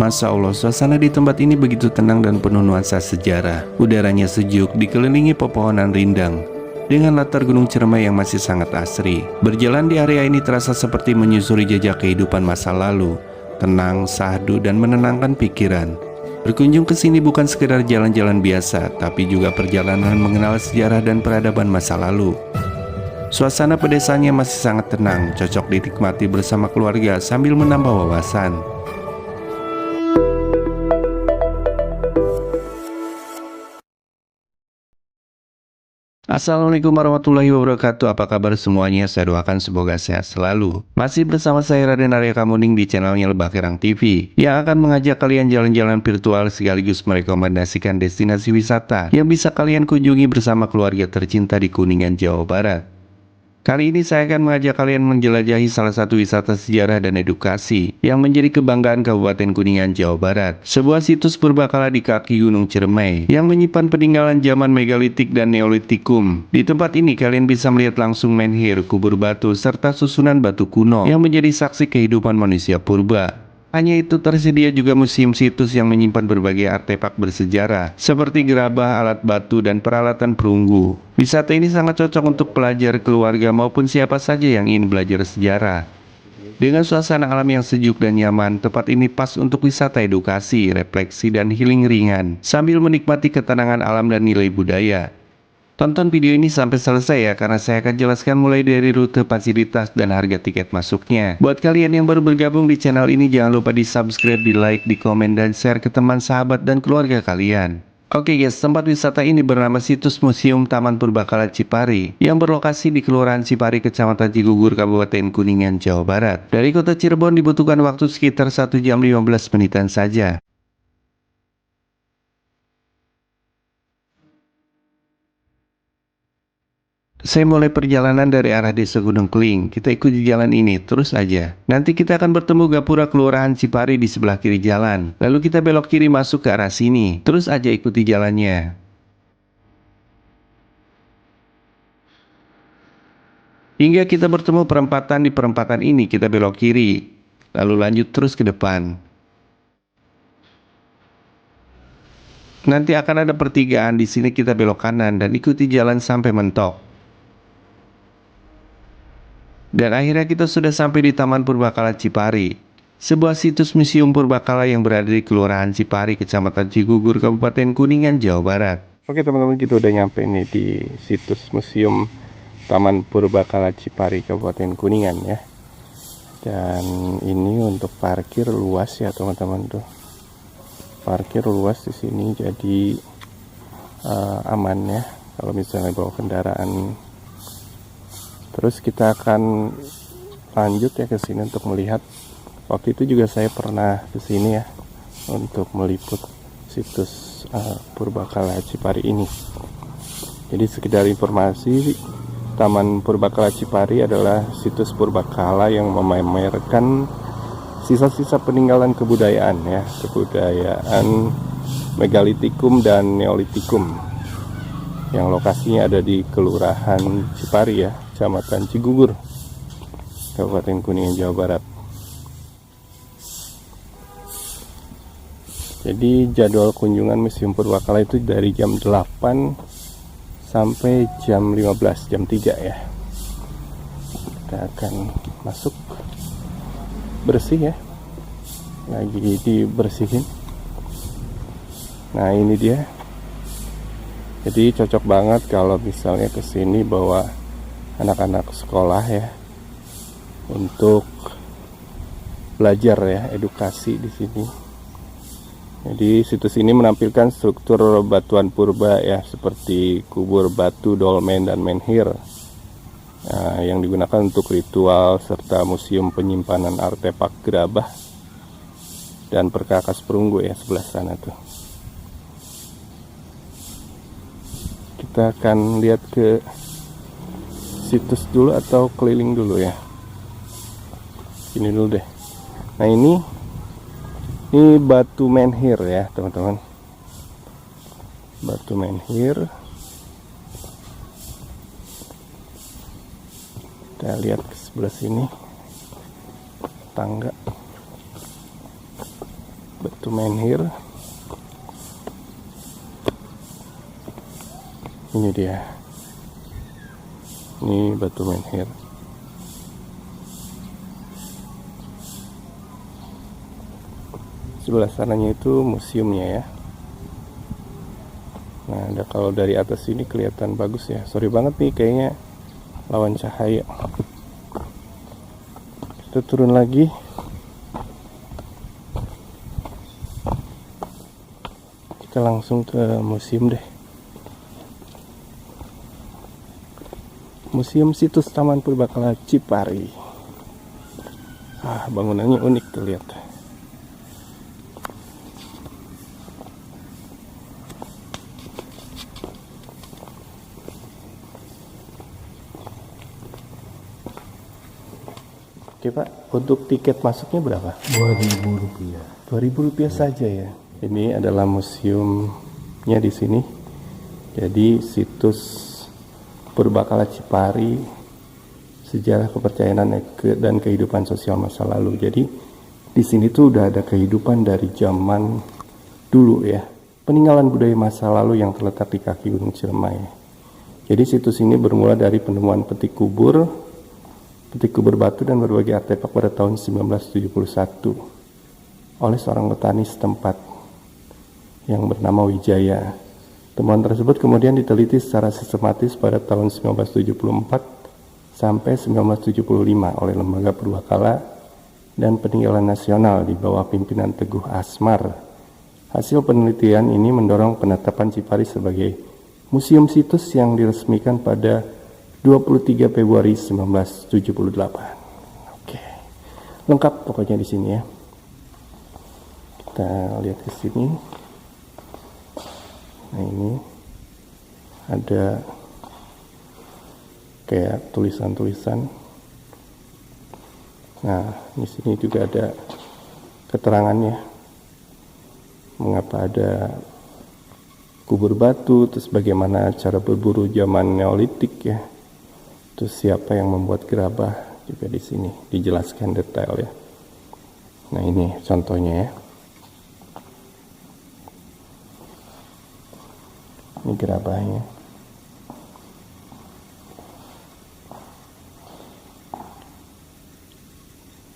Masya Allah, suasana di tempat ini begitu tenang dan penuh nuansa sejarah. Udaranya sejuk, dikelilingi pepohonan rindang dengan latar Gunung Ciremai yang masih sangat asri. Berjalan di area ini terasa seperti menyusuri jejak kehidupan masa lalu, tenang, sahdu, dan menenangkan pikiran. Berkunjung ke sini bukan sekedar jalan-jalan biasa, tapi juga perjalanan mengenal sejarah dan peradaban masa lalu. Suasana pedesanya masih sangat tenang, cocok dinikmati bersama keluarga sambil menambah wawasan. Assalamualaikum warahmatullahi wabarakatuh. Apa kabar semuanya? Saya doakan semoga sehat selalu. Masih bersama saya Raden Arya Kamuning di channelnya Lebah Kerang TV, yang akan mengajak kalian jalan-jalan virtual sekaligus merekomendasikan destinasi wisata yang bisa kalian kunjungi bersama keluarga tercinta di Kuningan, Jawa Barat. Kali ini saya akan mengajak kalian menjelajahi salah satu wisata sejarah dan edukasi yang menjadi kebanggaan Kabupaten Kuningan, Jawa Barat. Sebuah situs purbakala di kaki Gunung Ciremai yang menyimpan peninggalan zaman megalitik dan neolitikum. Di tempat ini kalian bisa melihat langsung menhir, kubur batu, serta susunan batu kuno yang menjadi saksi kehidupan manusia purba. Hanya itu, tersedia juga museum situs yang menyimpan berbagai artefak bersejarah, seperti gerabah, alat batu, dan peralatan perunggu. Wisata ini sangat cocok untuk pelajar, keluarga, maupun siapa saja yang ingin belajar sejarah. Dengan suasana alam yang sejuk dan nyaman, tempat ini pas untuk wisata edukasi, refleksi, dan healing ringan, sambil menikmati ketenangan alam dan nilai budaya. Tonton video ini sampai selesai ya, karena saya akan jelaskan mulai dari rute, fasilitas, dan harga tiket masuknya. Buat kalian yang baru bergabung di channel ini, jangan lupa di subscribe, di like, di komen, dan share ke teman, sahabat, dan keluarga kalian. Oke guys, tempat wisata ini bernama situs Museum Taman Purbakala Cipari yang berlokasi di Kelurahan Cipari, Kecamatan Cigugur, Kabupaten Kuningan, Jawa Barat. Dari kota Cirebon dibutuhkan waktu sekitar 1 jam 15 menitan saja. Saya mulai perjalanan dari arah Desa Gunung Keling. Kita ikuti jalan ini, terus aja. Nanti kita akan bertemu Gapura Kelurahan Cipari di sebelah kiri jalan. Lalu kita belok kiri masuk ke arah sini. Terus aja ikuti jalannya. Hingga kita bertemu perempatan. Di perempatan ini kita belok kiri. Lalu lanjut terus ke depan. Nanti akan ada pertigaan, di sini kita belok kanan dan ikuti jalan sampai mentok. Dan akhirnya kita sudah sampai di Taman Purbakala Cipari, sebuah situs museum purbakala yang berada di Kelurahan Cipari, Kecamatan Cigugur, Kabupaten Kuningan, Jawa Barat. Oke teman-teman, kita udah nyampe nih di situs museum Taman Purbakala Cipari, Kabupaten Kuningan ya. Dan ini untuk parkir luas ya teman-teman tuh. Parkir luas di sini, jadi aman ya kalau misalnya bawa kendaraan. Terus kita akan lanjut ya ke sini untuk melihat. Waktu itu juga saya pernah ke sini ya untuk meliput situs Purbakala Cipari ini. Jadi sekedar informasi, Taman Purbakala Cipari adalah situs purbakala yang memamerkan sisa-sisa peninggalan kebudayaan ya, kebudayaan megalitikum dan neolitikum, yang lokasinya ada di Kelurahan Cipari ya, Kecamatan Cigugur, Kabupaten Kuningan, Jawa Barat. Jadi jadwal kunjungan Museum Purbakala itu dari jam 8 sampai jam 15, jam 3 ya. Kita akan masuk, bersih ya, lagi dibersihin. Nah ini dia. Jadi cocok banget kalau misalnya kesini bawa anak-anak sekolah ya, untuk belajar ya, edukasi di sini. Jadi situs ini menampilkan struktur batuan purba ya, seperti kubur batu, dolmen, dan menhir. Nah, yang digunakan untuk ritual serta museum penyimpanan artefak gerabah dan perkakas perunggu ya, sebelah sana tuh. Kita akan lihat ke situs dulu atau keliling dulu ya. Ini dulu deh. Nah ini batu menhir ya teman-teman. Batu menhir. Kita lihat ke sebelah sini, tangga. batu menhir. Ini dia, ini batu menhir. Sebelah sananya itu museumnya ya. Nah, ada kalau dari atas ini kelihatan bagus ya. Sorry banget nih, kayaknya lawan cahaya. Kita turun lagi. Kita langsung ke museum deh. Museum Situs Taman Purbakala Cipari. Bangunannya unik tuh, lihat. Oke Pak, untuk tiket masuknya berapa? Rp2.000. Rp2.000 saja ya. Ini adalah museumnya di sini. Jadi situs Purbakala Cipari, sejarah kepercayaan dan kehidupan sosial masa lalu. Jadi di sini tuh udah ada kehidupan dari zaman dulu ya. Peninggalan budaya masa lalu yang terletak di kaki Gunung Ciremai. Jadi situs ini bermula dari penemuan peti kubur batu dan berbagai artefak pada tahun 1971 oleh seorang petani setempat yang bernama Wijaya. Temuan tersebut kemudian diteliti secara sistematis pada tahun 1974 sampai 1975 oleh Lembaga Purbakala dan Peninggalan Nasional di bawah pimpinan Teguh Asmar. Hasil penelitian ini mendorong penetapan Cipari sebagai museum situs yang diresmikan pada 23 Februari 1978. Oke. Lengkap pokoknya di sini ya. Kita lihat ke sini. Nah, ini ada kayak tulisan-tulisan. Nah, di sini juga ada keterangannya. Mengapa ada kubur batu, terus bagaimana cara berburu zaman Neolitik ya. Terus siapa yang membuat gerabah juga di sini dijelaskan detail ya. Nah, ini contohnya ya. Ini gerabahnya.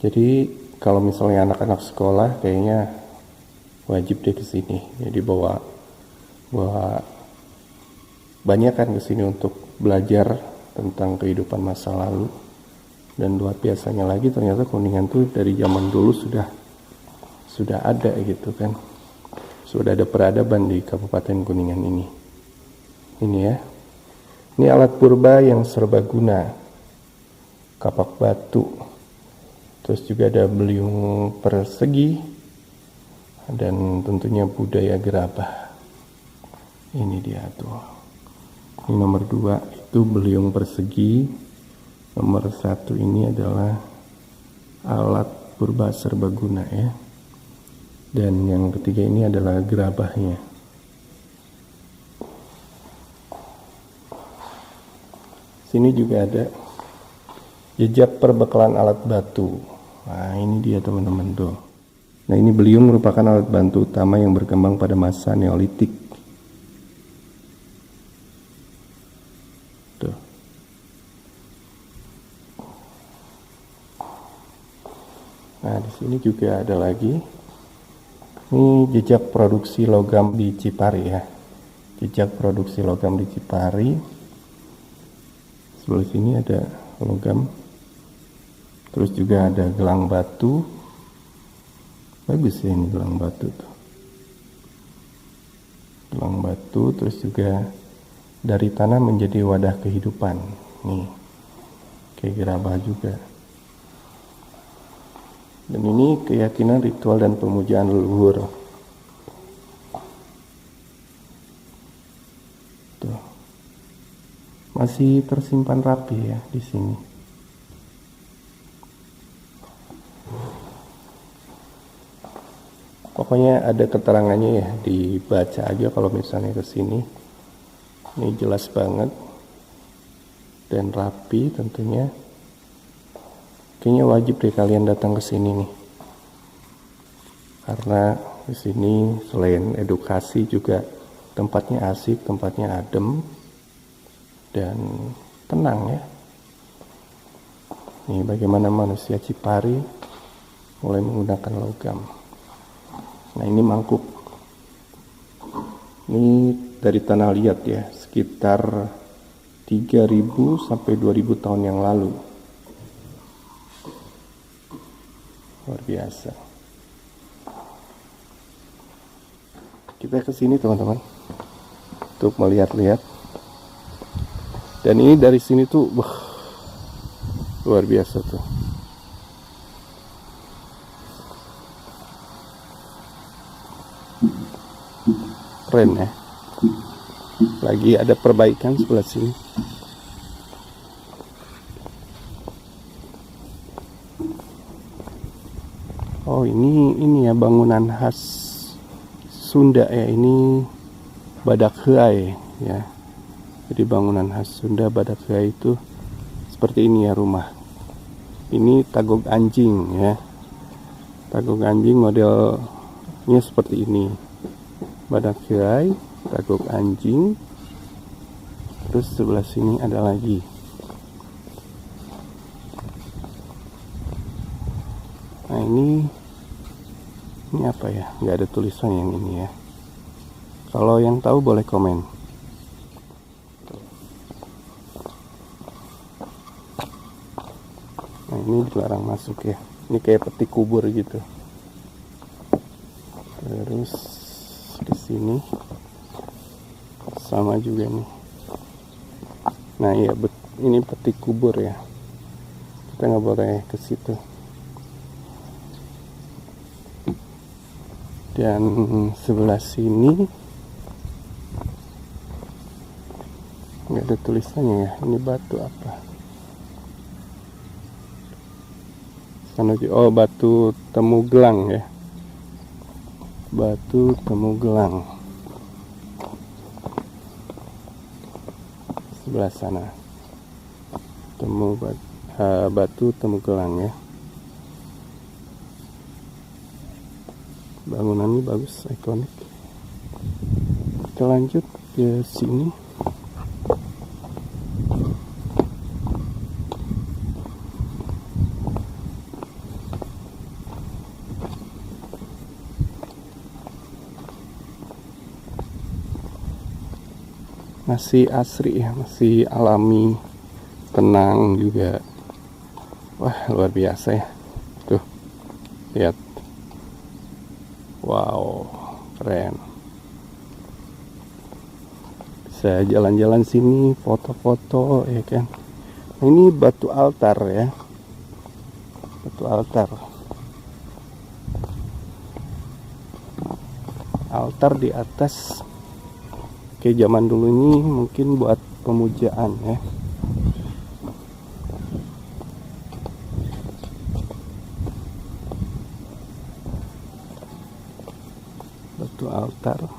Jadi kalau misalnya anak-anak sekolah kayaknya wajib deh ke sini. Jadi bawa banyak kan ke sini untuk belajar tentang kehidupan masa lalu. Dan luar biasanya lagi ternyata Kuningan tuh dari zaman dulu sudah ada gitu kan. Sudah ada peradaban di Kabupaten Kuningan ini. Ini ya. Ini alat purba yang serbaguna. Kapak batu. Terus juga ada beliung persegi dan tentunya budaya gerabah. Ini dia tuh. Ini nomor 2 itu beliung persegi. Nomor 1 ini adalah alat purba serbaguna ya. Dan yang ketiga ini adalah gerabahnya. Sini juga ada jejak perbekalan alat batu. Nah, ini dia teman-teman tuh. Nah, ini beliung merupakan alat bantu utama yang berkembang pada masa Neolitik. Tuh. Nah, di sini juga ada lagi. Ini jejak produksi logam di Cipari ya. Jejak produksi logam di Cipari. Sebelah sini ada logam. Terus juga ada gelang batu. Bagus ya ini gelang batu tuh. Gelang batu, terus juga dari tanah menjadi wadah kehidupan. Nih, kayak gerabah juga. Dan ini keyakinan ritual dan pemujaan leluhur. Tuh. Masih tersimpan rapi ya di sini. Pokoknya ada keterangannya ya, dibaca aja kalau misalnya ke sini. Ini jelas banget dan rapi tentunya. Kayaknya wajib deh kalian datang ke sini nih. karena di sini selain edukasi juga tempatnya asik, tempatnya adem dan tenang ya. Ini bagaimana manusia Cipari mulai menggunakan logam. Nah, ini mangkuk. Ini dari tanah liat ya, sekitar 3000 sampai 2000 tahun yang lalu. Luar biasa. Kita ke sini teman-teman untuk melihat-lihat. Dan ini dari sini tuh luar biasa tuh. Keren ya. Lagi ada perbaikan sebelah sini. Oh, ini ya bangunan khas Sunda ya. Ini Badak Heai ya. Jadi bangunan khas Sunda Badak Heai itu seperti ini ya rumah. Ini tagog anjing ya. Tagog anjing modelnya seperti ini. Badak Heai, tagog anjing. Terus sebelah sini ada lagi. Nah, ini apa ya? Nggak ada tulisan yang ini ya. Kalau yang tahu boleh komen. Nah, ini dilarang masuk ya. Ini kayak peti kubur gitu. Terus di sini sama juga nih. Nah iya, ini peti kubur ya. Kita nggak boleh ke situ. Dan sebelah sini nggak ada tulisannya ya. Ini batu apa? Oh, batu temu gelang ya. Batu temu gelang. Sebelah sana. Batu temu gelang ya. Bangunan ini bagus, ikonik. Kita lanjut ke sini. Masih asri ya, masih alami, tenang juga. Wah, luar biasa ya. Tuh, lihat. Wow, keren. Bisa jalan-jalan sini, foto-foto ya kan. Ini batu altar ya. Batu altar. Altar di atas. Kayak zaman dulu ini mungkin buat pemujaan ya. Batu altar.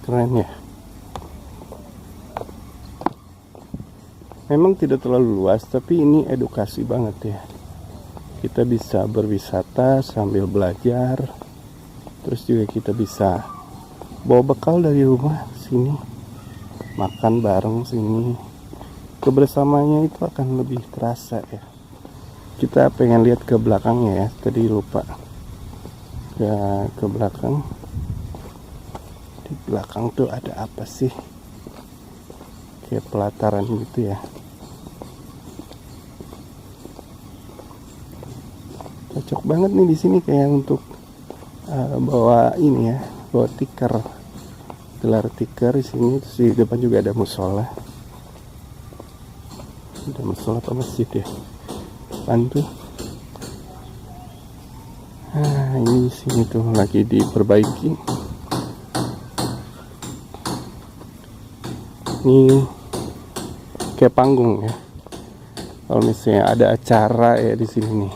Keren ya. Memang tidak terlalu luas, tapi ini edukasi banget ya. Kita bisa berwisata sambil belajar. Terus juga kita bisa bawa bekal dari rumah sini, makan bareng sini. Kebersamaannya itu akan lebih terasa ya. Kita pengen lihat ke belakangnya ya. Tadi lupa ke belakang. Di belakang tuh ada apa sih? Kayak pelataran gitu ya. Cocok banget nih di sini kayak untuk bawa ini ya, bawa tikar, gelar tikar di sini. Terus di depan juga ada musola. Ada musola apa masjid ya? Bantu. Nah, ini di sini tuh lagi diperbaiki. Ini kayak panggung ya. Kalau misalnya ada acara ya di sini nih.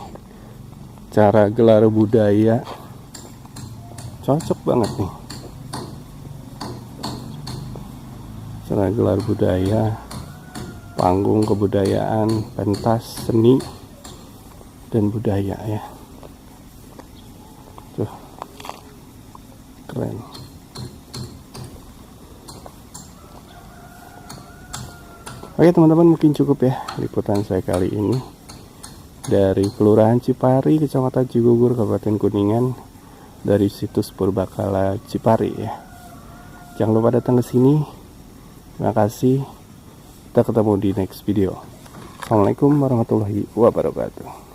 Acara gelar budaya, cocok banget nih. Acara gelar budaya, panggung kebudayaan, pentas seni dan budaya ya. Tuh, keren. Oke teman-teman, mungkin cukup ya liputan saya kali ini dari Kelurahan Cipari, Kecamatan Cigugur, Kabupaten Kuningan, dari situs Purbakala Cipari ya. Jangan lupa datang ke sini. Terima kasih. Kita ketemu di next video. Assalamualaikum warahmatullahi wabarakatuh.